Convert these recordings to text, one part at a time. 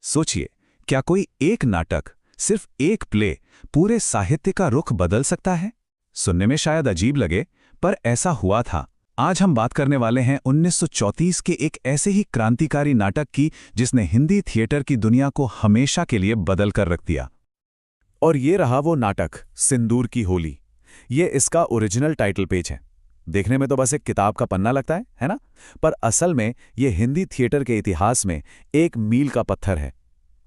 सोचिए, क्या कोई एक नाटक, सिर्फ एक प्ले, पूरे साहित्य का रुख बदल सकता है? सुनने में शायद अजीब लगे, पर ऐसा हुआ था। आज हम बात करने वाले हैं 1934 के एक ऐसे ही क्रांतिकारी नाटक की जिसने हिंदी थिएटर की दुनिया को हमेशा के लिए बदल कर रख दिया। और ये रहा वो नाटक, सिंदूर की होली। ये इसका ओरिजिनल टाइटल पेज है। देखने में तो बस एक किताब का पन्ना लगता है ना? पर असल में ये हिंदी थिएटर के इतिहास में एक मील का पत्थर है।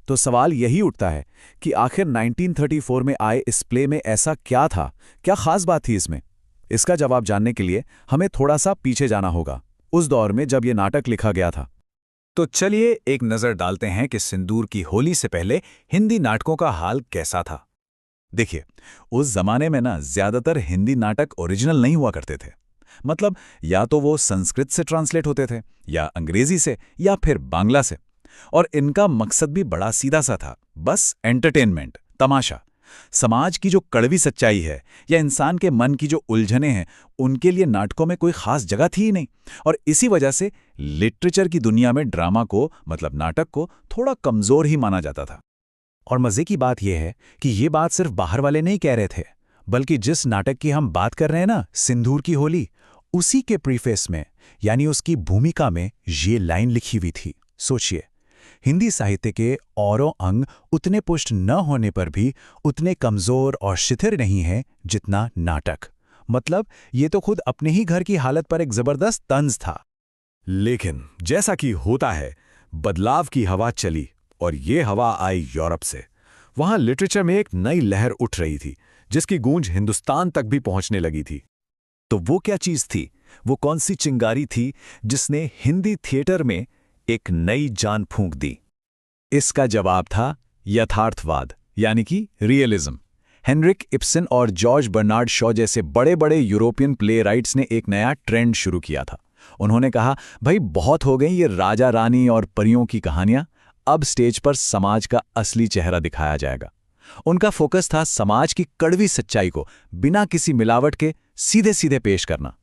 तो सवाल यही उठता है कि आखिर 1934 में आए इस प्ले में ऐसा क्या था, क्या खास बात थी इसमें? इसका जवाब जानने के लिए हमें थोड़ा सा पीछे जाना होगा, उस दौर में जब ये नाटक लिखा गया था। तो चलिए एक नज़र डालते हैं कि सिंदूर की होली से पहले हिंदी नाटकों का हाल कैसा था। देखिए, उस जमाने में ना ज्यादातर हिंदी नाटक ओरिजिनल नहीं हुआ करते थे। मतलब या तो वो संस्कृत से ट्रांसलेट होते थे, या अंग्रेजी से, या फिर बांग्ला से। और इनका मकसद भी बड़ा सीधा सा था, बस एंटरटेनमेंट, तमाशा। समाज की जो कड़वी सच्चाई है या इंसान के मन की जो उलझने हैं, उनके लिए नाटकों में कोई खास जगह थी ही नहीं। और इसी वजह से लिटरेचर की दुनिया में ड्रामा को, मतलब नाटक को, थोड़ा कमजोर ही माना जाता था। और मजे की बात यह है कि ये बात सिर्फ बाहर वाले नहीं कह रहे थे, बल्कि जिस नाटक की हम बात कर रहे हैं ना, सिंदूर की होली, उसी के प्रीफेस में, यानी उसकी भूमिका में ये लाइन लिखी हुई थी। सोचिए, हिंदी साहित्य के औरों अंग उतने पुष्ट न होने पर भी उतने कमजोर और शिथिर नहीं हैं जितना नाटक। मतलब ये तो खुद अपने ही घर की हालत पर एक जबरदस्त तंज था। लेकिन जैसा कि होता है, बदलाव की हवा चली और ये हवा आई यूरोप से। वहां लिटरेचर में एक नई लहर उठ रही थी, जिसकी गूंज हिंदुस्तान तक भी पहुंचने लगी थी। तो वो क्या चीज थी, वो कौन सी चिंगारी थी जिसने हिंदी थिएटर में एक नई जान फूंक दी? इसका जवाब था यथार्थवाद, यानी कि रियलिज्म। हेनरिक इब्सन और जॉर्ज बर्नार्ड शॉ जैसे बड़े बड़े यूरोपियन प्ले राइट्स ने एक नया ट्रेंड शुरू किया था। उन्होंने कहा, भाई बहुत हो गई ये राजा रानी और परियों की कहानियां, अब स्टेज पर समाज का असली चेहरा दिखाया जाएगा। उनका फोकस था समाज की कड़वी सच्चाई को बिना किसी मिलावट के सीधे सीधे पेश करना।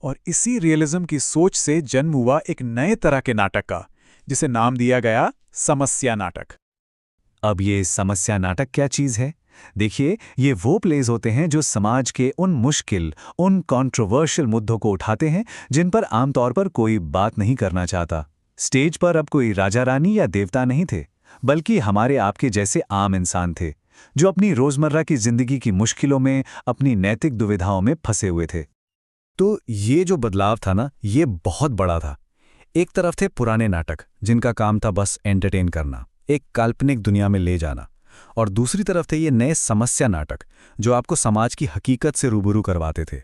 और इसी रियलिज्म की सोच से जन्म हुआ एक नए तरह के नाटक का, जिसे नाम दिया गया समस्या नाटक। अब ये समस्या नाटक क्या चीज है? देखिए, ये वो प्लेज होते हैं जो समाज के उन मुश्किल, उन कंट्रोवर्शियल मुद्दों को उठाते हैं जिन पर आमतौर पर कोई बात नहीं करना चाहता। स्टेज पर अब कोई राजा रानी या देवता नहीं थे, बल्कि हमारे आपके जैसे आम इंसान थे, जो अपनी रोजमर्रा की जिंदगी की मुश्किलों में, अपनी नैतिक दुविधाओं में फंसे हुए थे। तो ये जो बदलाव था ना, ये बहुत बड़ा था। एक तरफ थे पुराने नाटक, जिनका काम था बस एंटरटेन करना, एक काल्पनिक दुनिया में ले जाना। और दूसरी तरफ थे ये नए समस्या नाटक, जो आपको समाज की हकीकत से रूबरू करवाते थे।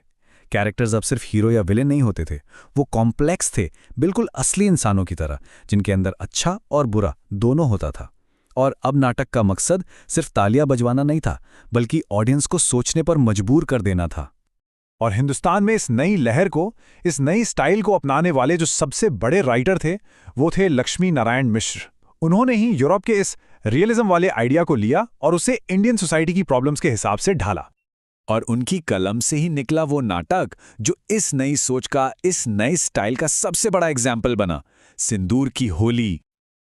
कैरेक्टर्स अब सिर्फ हीरो या विलेन नहीं होते थे, वो कॉम्प्लेक्स थे, बिल्कुल असली इंसानों की तरह, जिनके अंदर अच्छा और बुरा दोनों होता था। और अब नाटक का मकसद सिर्फ तालियां बजवाना नहीं था, बल्कि ऑडियंस को सोचने पर मजबूर कर देना था। और हिंदुस्तान में इस नई लहर को, इस नई स्टाइल को अपनाने वाले जो सबसे बड़े राइटर थे, वो थे लक्ष्मी नारायण मिश्र। उन्होंने ही यूरोप के इस रियलिज्म वाले आइडिया को लिया और उसे इंडियन सोसाइटी की प्रॉब्लम्स के हिसाब से ढाला। और उनकी कलम से ही निकला वो नाटक जो इस नई सोच का, इस नए स्टाइल का सबसे बड़ा एग्जाम्पल बना, सिंदूर की होली।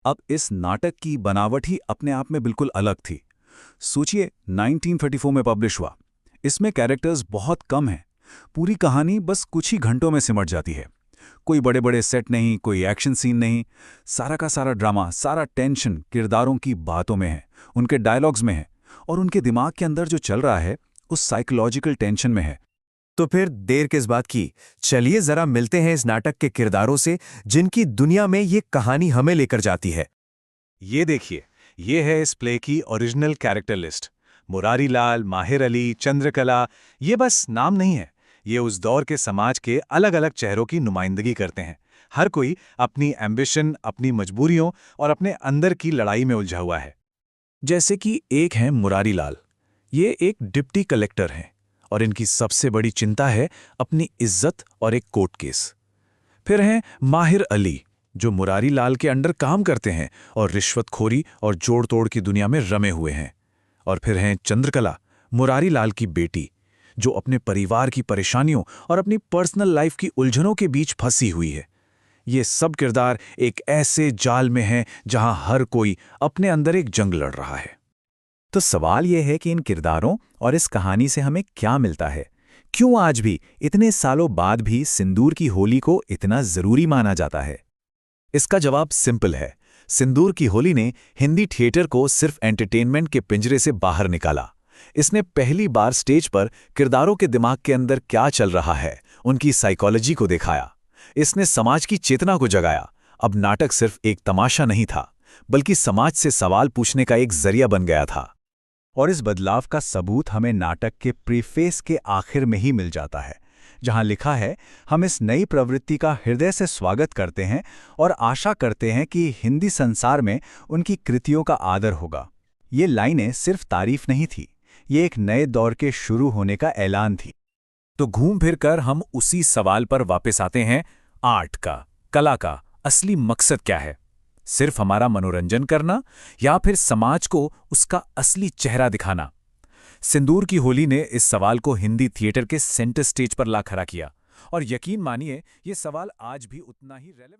अब इस नाटक की बनावट ही अपने आप में बिल्कुल अलग थी। सोचिए, 1934 में पब्लिश हुआ। इसमें कैरेक्टर्स बहुत कम हैं, पूरी कहानी बस कुछ ही घंटों में सिमट जाती है। कोई बड़े बड़े सेट नहीं, कोई एक्शन सीन नहीं, सारा का सारा ड्रामा, सारा टेंशन किरदारों की बातों में है, उनके डायलॉग्स में है, और उनके दिमाग के अंदर जो चल रहा है उस साइकोलॉजिकल टेंशन में है। तो फिर देर किस बात की, चलिए जरा मिलते हैं इस नाटक के किरदारों से, जिनकी दुनिया में ये कहानी हमें लेकर जाती है। ये देखिए, ये है इस प्ले की original character list. Murari Lal, माहिर अली, चंद्रकला, ये बस नाम नहीं है, ये उस दौर के समाज के अलग अलग चेहरों की नुमाइंदगी करते हैं। हर कोई अपनी एम्बिशन, अपनी मजबूरियों और अपने अंदर की लड़ाई में उलझा हुआ है। जैसे कि एक है मुरारी लाल। ये एक डिप्टी कलेक्टर हैं और इनकी सबसे बड़ी चिंता है अपनी इज्जत और एक कोर्ट केस। फिर हैं माहिर अली, जो मुरारी लाल के अंडर काम करते हैं और रिश्वतखोरी और जोड़ तोड़ की दुनिया में रमे हुए हैं। और फिर हैं चंद्रकला, मुरारी लाल की बेटी, जो अपने परिवार की परेशानियों और अपनी पर्सनल लाइफ की उलझनों के बीच फंसी हुई है। ये सब किरदार एक ऐसे जाल में हैं जहां हर कोई अपने अंदर एक जंग लड़ रहा है। तो सवाल यह है कि इन किरदारों और इस कहानी से हमें क्या मिलता है? क्यों आज भी इतने सालों बाद भी सिंदूर की होली को इतना जरूरी माना जाता है? इसका जवाब सिंपल है। सिंदूर की होली ने हिंदी थिएटर को सिर्फ एंटरटेनमेंट के पिंजरे से बाहर निकाला। इसने पहली बार स्टेज पर किरदारों के दिमाग के अंदर क्या चल रहा है, उनकी साइकोलॉजी को दिखाया। इसने समाज की चेतना को जगाया। अब नाटक सिर्फ एक तमाशा नहीं था, बल्कि समाज से सवाल पूछने का एक जरिया बन गया था। और इस बदलाव का सबूत हमें नाटक के प्रीफेस के आखिर में ही मिल जाता है, जहां लिखा है, हम इस नई प्रवृत्ति का हृदय से स्वागत करते हैं और आशा करते हैं कि हिंदी संसार में उनकी कृतियों का आदर होगा। ये लाइनें सिर्फ तारीफ नहीं थी, ये एक नए दौर के शुरू होने का ऐलान थी। तो घूम फिर कर हम उसी सवाल पर वापस आते हैं, आर्ट का, कला का असली मकसद क्या है? सिर्फ हमारा मनोरंजन करना या फिर समाज को उसका असली चेहरा दिखाना? सिंदूर की होली ने इस सवाल को हिंदी थिएटर के सेंटर स्टेज पर ला खड़ा किया, और यकीन मानिए ये सवाल आज भी उतना ही रेलेवेंट